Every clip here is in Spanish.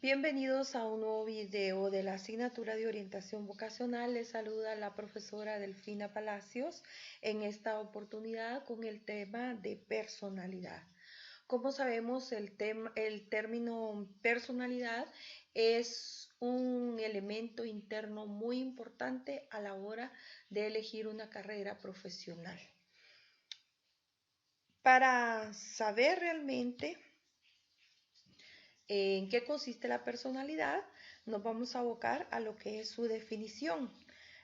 Bienvenidos a un nuevo video de la asignatura de orientación vocacional. Les saluda la profesora Delfina Palacios en esta oportunidad con el tema de personalidad. Como sabemos, el término personalidad es un elemento interno muy importante a la hora de elegir una carrera profesional. Para saber realmente en qué consiste la personalidad, nos vamos a abocar a lo que es su definición.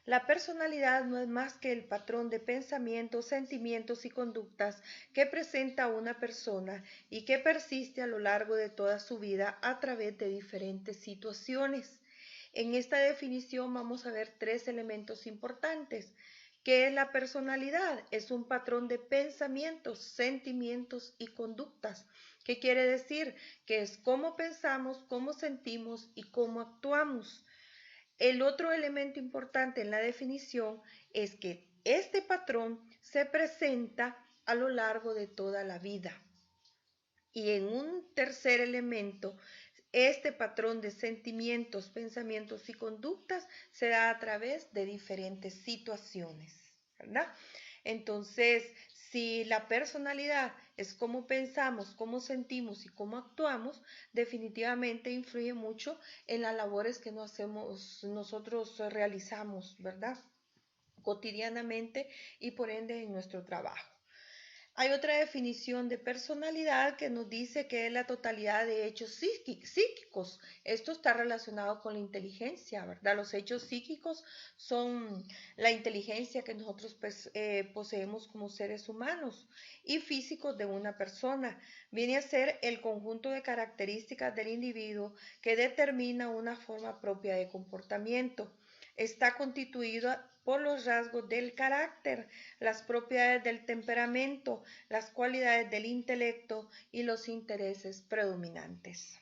La personalidad no es más que el patrón de pensamientos, sentimientos y conductas que presenta una persona y que persiste a lo largo de toda su vida a través de diferentes situaciones. En esta definición vamos a ver tres elementos importantes. ¿Qué es la personalidad? Es un patrón de pensamientos, sentimientos y conductas. ¿Qué quiere decir? Que es cómo pensamos, cómo sentimos y cómo actuamos. El otro elemento importante en la definición es que este patrón se presenta a lo largo de toda la vida. Y en un tercer elemento, este patrón de sentimientos, pensamientos y conductas se da a través de diferentes situaciones, ¿verdad? Entonces, si la personalidad es cómo pensamos, cómo sentimos y cómo actuamos, definitivamente influye mucho en las labores que nosotros realizamos, ¿verdad? Cotidianamente y por ende en nuestro trabajo. Hay otra definición de personalidad que nos dice que es la totalidad de hechos psíquicos. Esto está relacionado con la inteligencia, ¿verdad? Los hechos psíquicos son la inteligencia que nosotros poseemos como seres humanos y físicos de una persona. Viene a ser el conjunto de características del individuo que determina una forma propia de comportamiento. Está constituida por los rasgos del carácter, las propiedades del temperamento, las cualidades del intelecto y los intereses predominantes.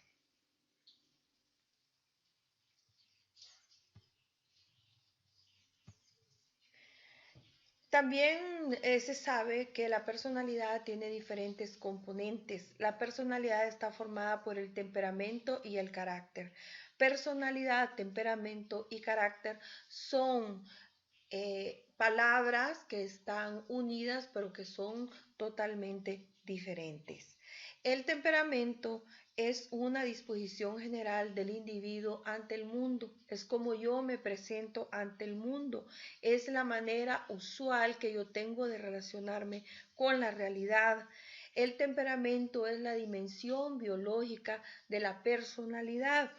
También se sabe que la personalidad tiene diferentes componentes. La personalidad está formada por el temperamento y el carácter. Personalidad, temperamento y carácter son palabras que están unidas pero que son totalmente diferentes. El temperamento es una disposición general del individuo ante el mundo, es como yo me presento ante el mundo, es la manera usual que yo tengo de relacionarme con la realidad. El temperamento es la dimensión biológica de la personalidad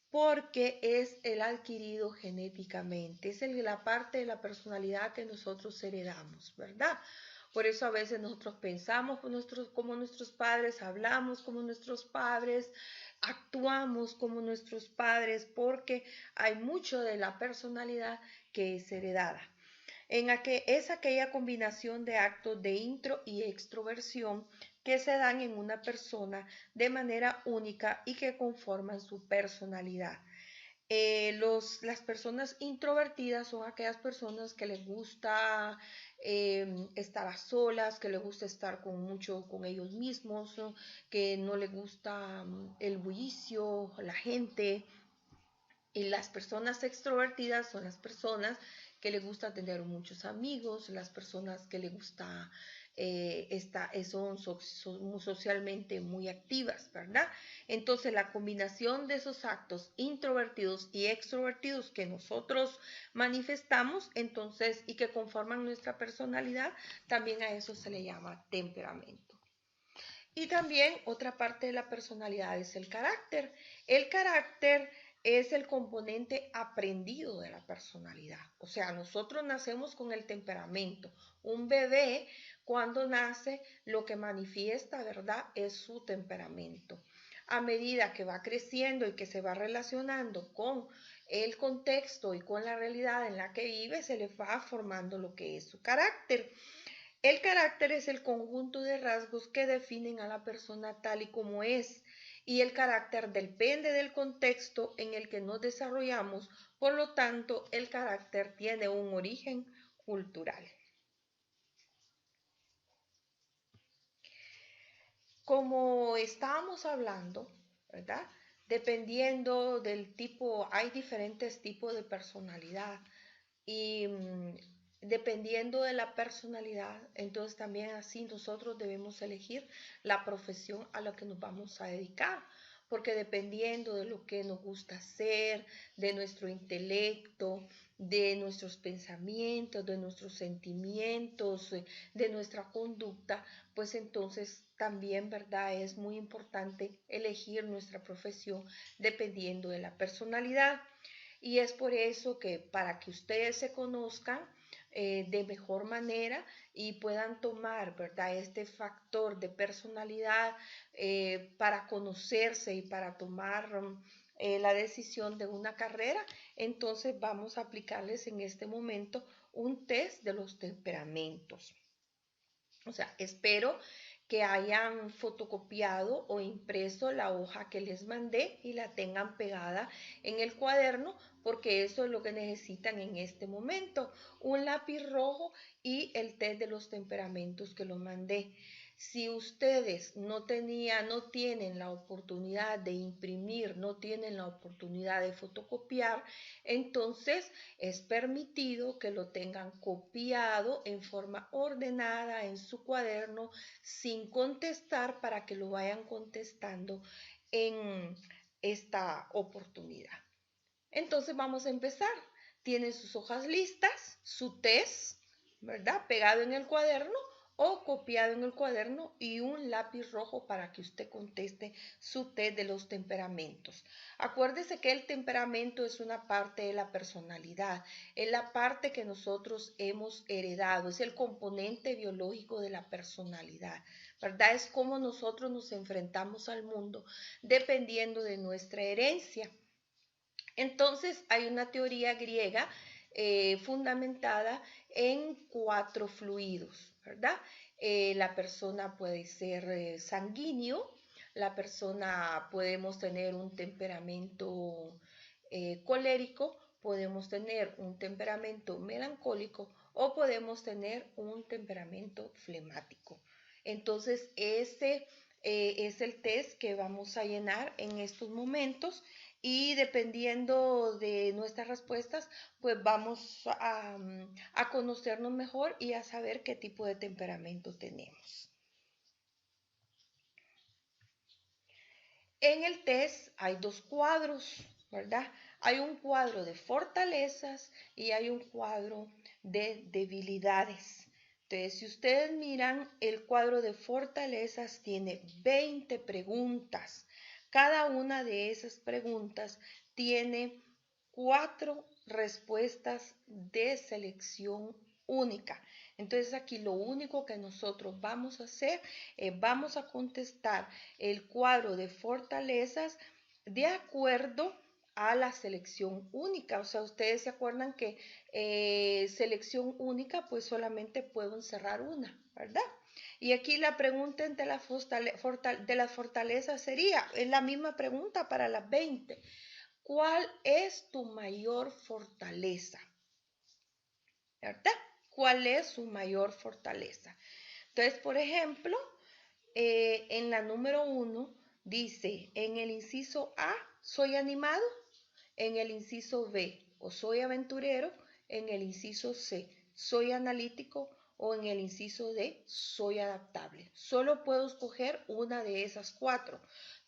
porque es el adquirido genéticamente, es la parte de la personalidad que nosotros heredamos, ¿verdad? Por eso a veces nosotros pensamos como nuestros padres, hablamos como nuestros padres, actuamos como nuestros padres, porque hay mucho de la personalidad que es heredada. Es aquella combinación de actos de intro y extroversión que se dan en una persona de manera única y que conforman su personalidad. Las personas introvertidas son aquellas personas que les gusta estar a solas, que les gusta estar mucho con ellos mismos, ¿no? Que no les gusta el bullicio, la gente. Y las personas extrovertidas son las personas que les gusta tener muchos amigos, las personas que les gusta son socialmente muy activas, ¿verdad? Entonces la combinación de esos actos introvertidos y extrovertidos que nosotros manifestamos, entonces, y que conforman nuestra personalidad, también a eso se le llama temperamento. Y también otra parte de la personalidad es el carácter. El carácter es el componente aprendido de la personalidad. O sea, nosotros nacemos con el temperamento. Un bebé cuando nace lo que manifiesta, ¿verdad? Es su temperamento. A medida que va creciendo y que se va relacionando con el contexto y con la realidad en la que vive, se le va formando lo que es su carácter. El carácter es el conjunto de rasgos que definen a la persona tal y como es, y el carácter depende del contexto en el que nos desarrollamos, por lo tanto, el carácter tiene un origen cultural. Como estábamos hablando, ¿verdad? Dependiendo del tipo, hay diferentes tipos de personalidad y dependiendo de la personalidad, entonces también así nosotros debemos elegir la profesión a la que nos vamos a dedicar, porque dependiendo de lo que nos gusta hacer, de nuestro intelecto, de nuestros pensamientos, de nuestros sentimientos, de nuestra conducta, pues entonces también, ¿verdad? Es muy importante elegir nuestra profesión dependiendo de la personalidad. Y es por eso que para que ustedes se conozcan de mejor manera y puedan tomar, ¿verdad? Este factor de personalidad para conocerse y para tomar la decisión de una carrera, entonces vamos a aplicarles en este momento un test de los temperamentos. O sea, espero que hayan fotocopiado o impreso la hoja que les mandé y la tengan pegada en el cuaderno, porque eso es lo que necesitan en este momento, un lápiz rojo y el test de los temperamentos que lo mandé. Si ustedes no tienen la oportunidad de imprimir, no tienen la oportunidad de fotocopiar, entonces es permitido que lo tengan copiado en forma ordenada en su cuaderno sin contestar para que lo vayan contestando en esta oportunidad. Entonces vamos a empezar. Tienen sus hojas listas, su test, ¿verdad? Pegado en el cuaderno o copiado en el cuaderno y un lápiz rojo para que usted conteste su test de los temperamentos. Acuérdese que el temperamento es una parte de la personalidad, es la parte que nosotros hemos heredado, es el componente biológico de la personalidad, ¿verdad? Es como nosotros nos enfrentamos al mundo dependiendo de nuestra herencia. Entonces hay una teoría griega fundamentada en 4 fluidos, ¿verdad? La persona puede ser sanguíneo, la persona podemos tener un temperamento colérico, podemos tener un temperamento melancólico o podemos tener un temperamento flemático. Entonces ese es el test que vamos a llenar en estos momentos y dependiendo de nuestras respuestas, pues vamos a conocernos mejor y a saber qué tipo de temperamento tenemos. En el test hay 2 cuadros, ¿verdad? Hay un cuadro de fortalezas y hay un cuadro de debilidades. Entonces, si ustedes miran, el cuadro de fortalezas tiene 20 preguntas. Cada una de esas preguntas tiene 4 respuestas de selección única. Entonces aquí lo único que nosotros vamos a hacer es vamos a contestar el cuadro de fortalezas de acuerdo a la selección única. O sea, ustedes se acuerdan que selección única pues solamente puedo encerrar una, ¿verdad? Y aquí la pregunta entre de las fortalezas sería, es la misma pregunta para las 20. ¿Cuál es tu mayor fortaleza? ¿Verdad? ¿Cuál es su mayor fortaleza? Entonces, por ejemplo, en la número 1 dice, en el inciso A, soy animado, en el inciso B, o soy aventurero, en el inciso C, soy analítico, o en el inciso D, soy adaptable. Solo puedo escoger una de esas 4.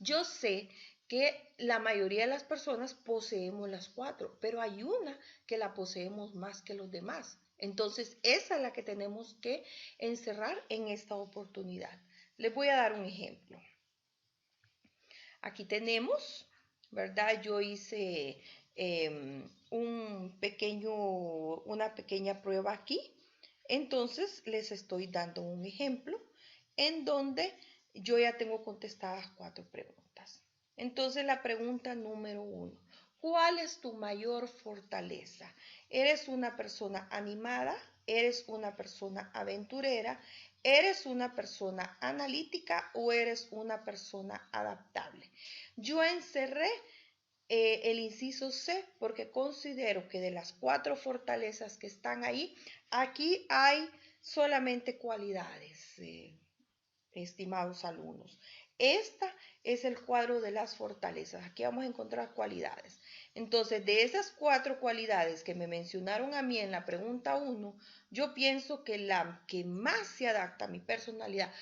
Yo sé que la mayoría de las personas poseemos las 4, pero hay una que la poseemos más que los demás. Entonces, esa es la que tenemos que encerrar en esta oportunidad. Les voy a dar un ejemplo. Aquí tenemos, ¿verdad? Yo hice una pequeña prueba aquí. Entonces, les estoy dando un ejemplo en donde yo ya tengo contestadas 4 preguntas. Entonces, la pregunta número 1. ¿Cuál es tu mayor fortaleza? ¿Eres una persona animada? ¿Eres una persona aventurera? ¿Eres una persona analítica o eres una persona adaptable? Yo encerré el inciso C porque considero que de las 4 fortalezas que están ahí, aquí hay solamente cualidades, estimados alumnos. Esta es el cuadro de las fortalezas. Aquí vamos a encontrar cualidades. Entonces, de esas 4 cualidades que me mencionaron a mí en la pregunta 1, yo pienso que la que más se adapta a mi personalidad,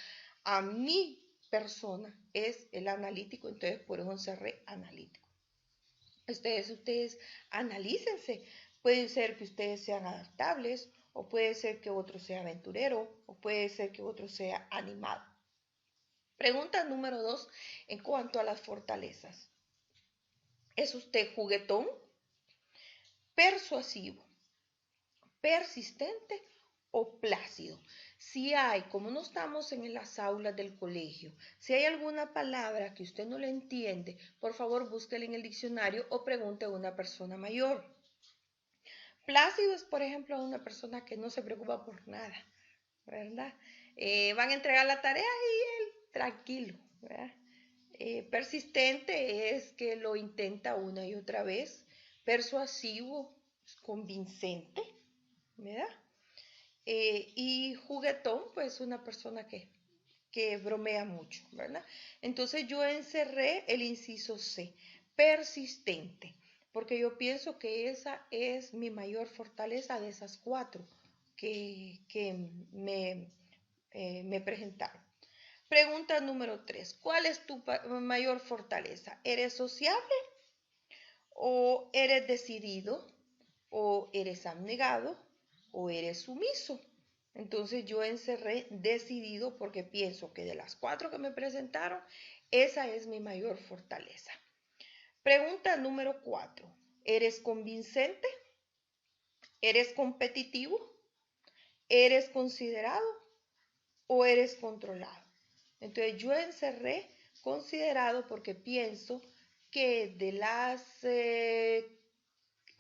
a mi persona, es el analítico. Entonces, por eso encerré analítico. Ustedes analícense. Puede ser que ustedes sean adaptables, o puede ser que otro sea aventurero, o puede ser que otro sea animado. Pregunta número 2 en cuanto a las fortalezas. ¿Es usted juguetón, persuasivo, persistente o plácido? Si hay, como no estamos en las aulas del colegio, si hay alguna palabra que usted no le entiende, por favor búsquela en el diccionario o pregunte a una persona mayor. Plácido es, por ejemplo, una persona que no se preocupa por nada, ¿verdad? Van a entregar la tarea y él tranquilo, ¿verdad? Persistente es que lo intenta una y otra vez. Persuasivo, convincente, ¿verdad? Y juguetón, pues una persona que bromea mucho, ¿verdad? Entonces yo encerré el inciso C, persistente, porque yo pienso que esa es mi mayor fortaleza de esas 4 que me presentaron. Pregunta número 3. ¿Cuál es tu mayor fortaleza? ¿Eres sociable o eres decidido o eres abnegado o eres sumiso? Entonces yo encerré decidido porque pienso que de las 4 que me presentaron, esa es mi mayor fortaleza. Pregunta número 4. ¿Eres convincente? ¿Eres competitivo? ¿Eres considerado o eres controlado? Entonces yo encerré considerado porque pienso que de las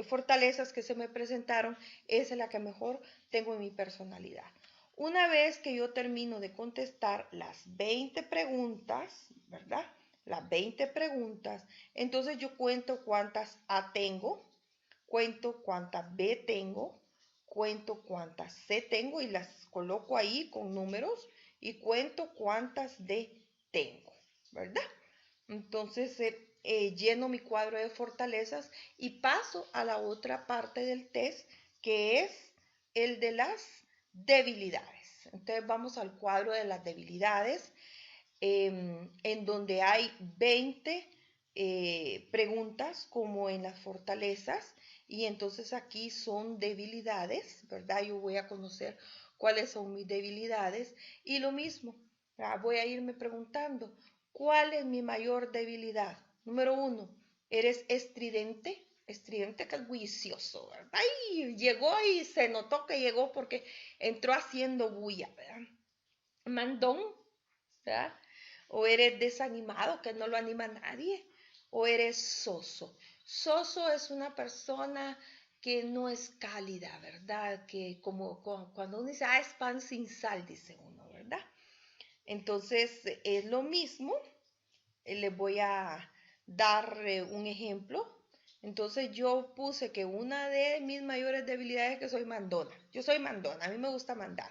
fortalezas que se me presentaron, esa es la que mejor tengo en mi personalidad. Una vez que yo termino de contestar las 20 preguntas, ¿verdad? Las 20 preguntas, entonces yo cuento cuántas A tengo, cuento cuántas B tengo, cuento cuántas C tengo y las coloco ahí con números y cuento cuántas D tengo, ¿verdad? Entonces lleno mi cuadro de fortalezas y paso a la otra parte del test, que es el de las debilidades. Entonces vamos al cuadro de las debilidades, en donde hay 20 preguntas como en las fortalezas, y entonces aquí son debilidades, ¿verdad? Yo voy a conocer cuáles son mis debilidades y lo mismo, voy a irme preguntando, ¿cuál es mi mayor debilidad? Número 1, ¿eres estridente? Estridente que es bullicioso, ¿verdad? Y llegó y se notó que llegó porque entró haciendo bulla, ¿verdad? Mandón, ¿verdad? O eres desanimado, que no lo anima nadie, o eres soso. Soso es una persona que no es cálida, ¿verdad? Que como cuando uno dice, es pan sin sal, dice uno, ¿verdad? Entonces es lo mismo. Les voy a dar un ejemplo. Entonces yo puse que una de mis mayores debilidades es que soy mandona. Yo soy mandona, a mí me gusta mandar.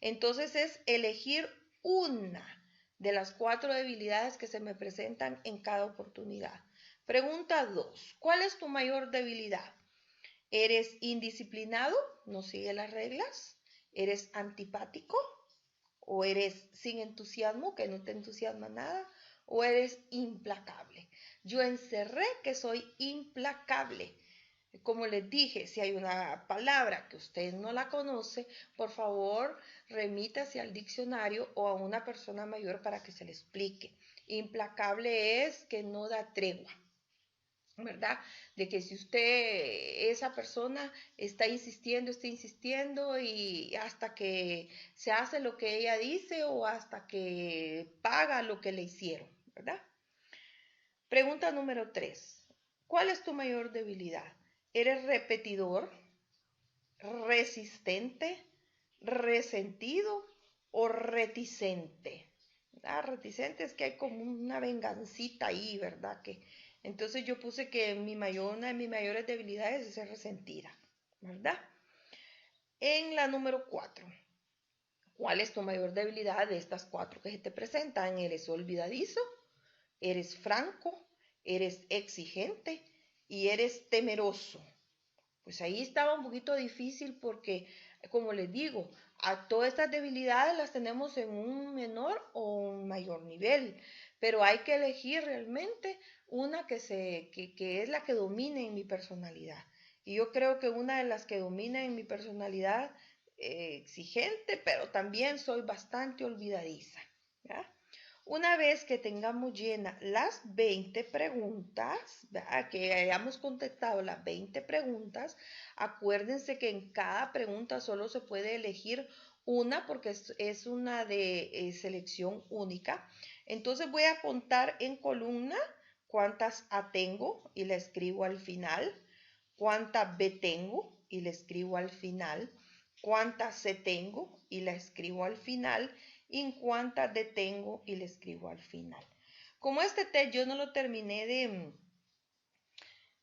Entonces es elegir una de las 4 debilidades que se me presentan en cada oportunidad. Pregunta 2. ¿Cuál es tu mayor debilidad? ¿Eres indisciplinado? ¿No sigue las reglas? ¿Eres antipático? ¿O eres sin entusiasmo, que no te entusiasma nada? ¿O eres implacable? Yo encerré que soy implacable. Como les dije, si hay una palabra que usted no la conoce, por favor remítase al diccionario o a una persona mayor para que se le explique. Implacable es que no da tregua, ¿verdad? De que si usted, esa persona está insistiendo y hasta que se hace lo que ella dice o hasta que paga lo que le hicieron, ¿verdad? Pregunta número 3. ¿Cuál es tu mayor debilidad? ¿Eres repetidor, resistente, resentido o reticente? Reticente es que hay como una vengancita ahí, ¿verdad? Entonces yo puse que una de mis mayores debilidades es ser resentida, ¿verdad? En la número 4. ¿Cuál es tu mayor debilidad de estas cuatro que se te presentan? ¿Eres olvidadizo? ¿Eres franco? ¿Eres exigente? ¿Y eres temeroso? Pues ahí estaba un poquito difícil porque, como les digo, a todas estas debilidades las tenemos en un menor o un mayor nivel, pero hay que elegir realmente una que es la que domine en mi personalidad. Y yo creo que una de las que domina en mi personalidad, exigente, pero también soy bastante olvidadiza, ¿ya? Una vez que tengamos llenas las 20 preguntas, ¿verdad? Que hayamos contestado las 20 preguntas, acuérdense que en cada pregunta solo se puede elegir una porque es una de selección única. Entonces voy a contar en columna cuántas A tengo y la escribo al final, cuántas B tengo y la escribo al final, cuántas C tengo y la escribo al final y en cuántas D tengo y la escribo al final. Como este test yo no lo terminé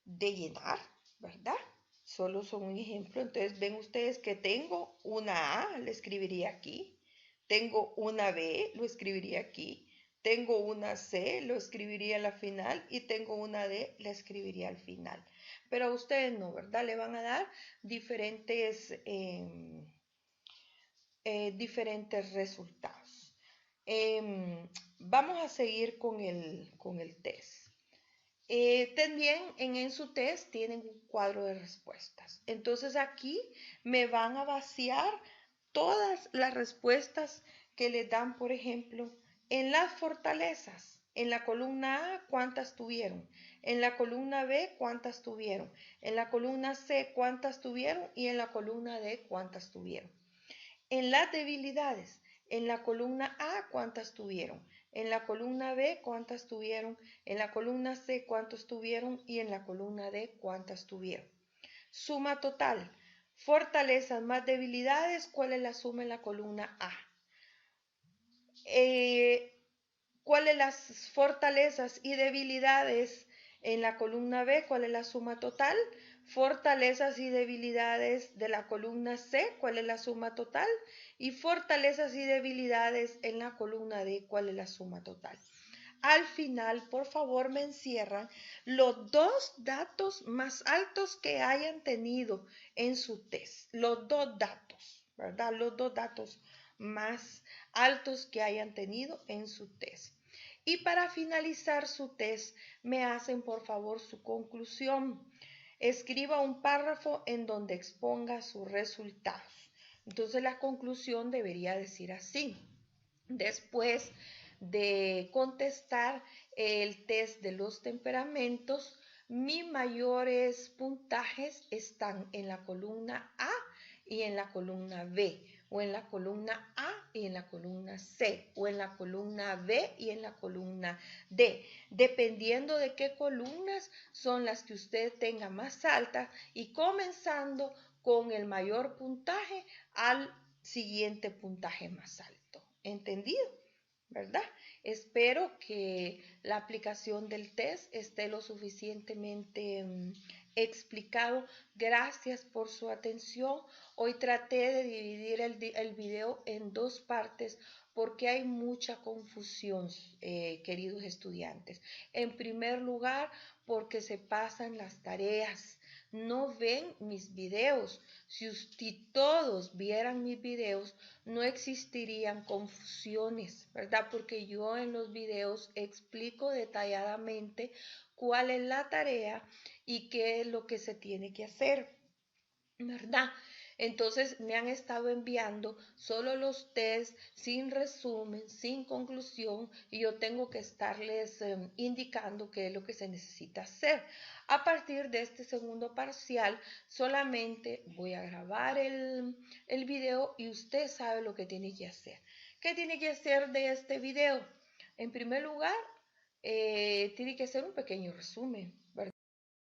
de llenar, ¿verdad? Solo son un ejemplo. Entonces ven ustedes que tengo una A, la escribiría aquí. Tengo una B, lo escribiría aquí. Tengo una C, lo escribiría a la final. Y tengo una D, la escribiría al final. Pero a ustedes no, ¿verdad? Le van a dar diferentes, diferentes resultados. Vamos a seguir con el test. También en su test tienen un cuadro de respuestas. Entonces aquí me van a vaciar todas las respuestas que les dan, por ejemplo, en las fortalezas. En la columna A, ¿cuántas tuvieron? En la columna B, ¿cuántas tuvieron? En la columna C, ¿cuántas tuvieron? Y en la columna D, ¿cuántas tuvieron? En las debilidades, en la columna A, ¿cuántas tuvieron? En la columna B, ¿cuántas tuvieron? En la columna C, ¿cuántos tuvieron? Y en la columna D, ¿cuántas tuvieron? Suma total. Fortalezas más debilidades, ¿cuál es la suma en la columna A? ¿Cuáles las fortalezas y debilidades en la columna B? ¿Cuál es la suma total? Fortalezas y debilidades de la columna C, ¿cuál es la suma total? Y fortalezas y debilidades en la columna D, ¿cuál es la suma total? Al final, por favor, me encierran los dos datos más altos que hayan tenido en su test. Los dos datos, ¿verdad? Los dos datos más altos que hayan tenido en su test. Y para finalizar su test, me hacen por favor su conclusión. Escriba un párrafo en donde exponga sus resultados. Entonces la conclusión debería decir así. Después de contestar el test de los temperamentos, mis mayores puntajes están en la columna A y en la columna B, o en la columna A y en la columna C, o en la columna B y en la columna D, dependiendo de qué columnas son las que usted tenga más altas y comenzando con el mayor puntaje al siguiente puntaje más alto. ¿Entendido? ¿Verdad? Espero que la aplicación del test esté lo suficientemente explicado. Gracias por su atención. Hoy traté de dividir el video en dos partes porque hay mucha confusión, queridos estudiantes. En primer lugar, porque se pasan las tareas, no ven mis videos. Si todos vieran mis videos, no existirían confusiones, ¿verdad? Porque yo en los videos explico detalladamente cuál es la tarea y qué es lo que se tiene que hacer, ¿verdad? Entonces me han estado enviando solo los test sin resumen, sin conclusión y yo tengo que estarles indicando qué es lo que se necesita hacer. A partir de este segundo parcial solamente voy a grabar el video y usted sabe lo que tiene que hacer. ¿Qué tiene que hacer de este video? En primer lugar, tiene que hacer un pequeño resumen, ¿verdad?